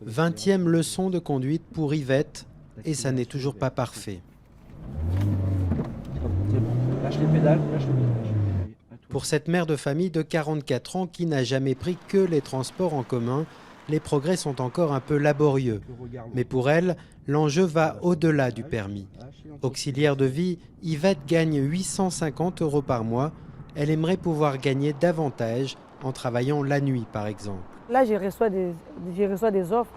20e leçon de conduite pour Yvette, et ça n'est toujours pas parfait. Lâche les pédales, lâche le virage. Pour cette mère de famille de 44 ans qui n'a jamais pris que les transports en commun, les progrès sont encore un peu laborieux. Mais pour elle, l'enjeu va au-delà du permis. Auxiliaire de vie, Yvette gagne 850 € par mois. Elle aimerait pouvoir gagner davantage en travaillant la nuit, par exemple. Là, je reçois des offres,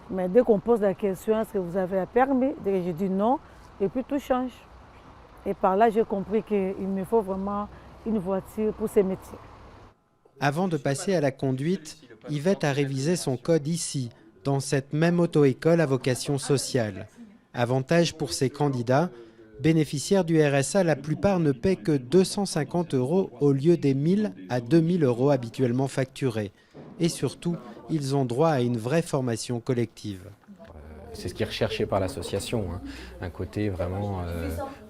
mais dès qu'on pose la question, est-ce que vous avez un permis? Je dis non, et puis tout change. Et par là, j'ai compris qu'il me faut vraiment une voiture pour ce métier. Avant de passer à la conduite, Yvette a révisé son code ici, dans cette même auto-école à vocation sociale. Avantage pour ces candidats, bénéficiaires du RSA, la plupart ne paient que 250 € au lieu des 1000 à 2000 € habituellement facturés. Et surtout, ils ont droit à une vraie formation collective. C'est ce qui est recherché par l'association, hein. Un côté vraiment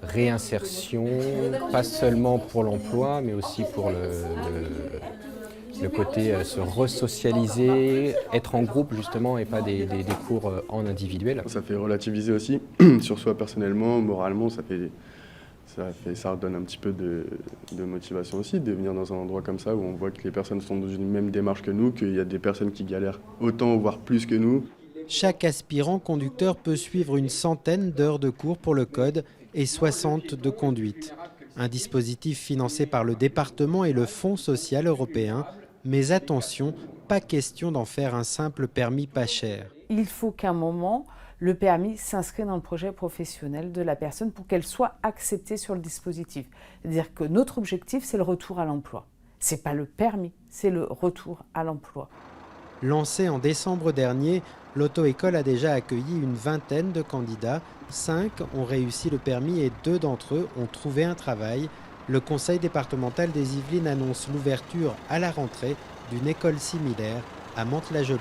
réinsertion, pas seulement pour l'emploi, mais aussi pour le côté se resocialiser, être en groupe justement et pas des cours en individuel. Ça fait relativiser aussi sur soi personnellement, moralement, ça redonne un petit peu de motivation aussi de venir dans un endroit comme ça où on voit que les personnes sont dans une même démarche que nous, qu'il y a des personnes qui galèrent autant voire plus que nous. Chaque aspirant conducteur peut suivre une centaine d'heures de cours pour le code et 60 de conduite. Un dispositif financé par le département et le Fonds social européen. Mais attention, pas question d'en faire un simple permis pas cher. Il faut qu'à un moment, le permis s'inscrit dans le projet professionnel de la personne pour qu'elle soit acceptée sur le dispositif. C'est-à-dire que notre objectif, c'est le retour à l'emploi. Ce n'est pas le permis, c'est le retour à l'emploi. Lancée en décembre dernier, l'auto-école a déjà accueilli une vingtaine de candidats. 5 ont réussi le permis et 2 d'entre eux ont trouvé un travail. Le conseil départemental des Yvelines annonce l'ouverture à la rentrée d'une école similaire à Mantes-la-Jolie.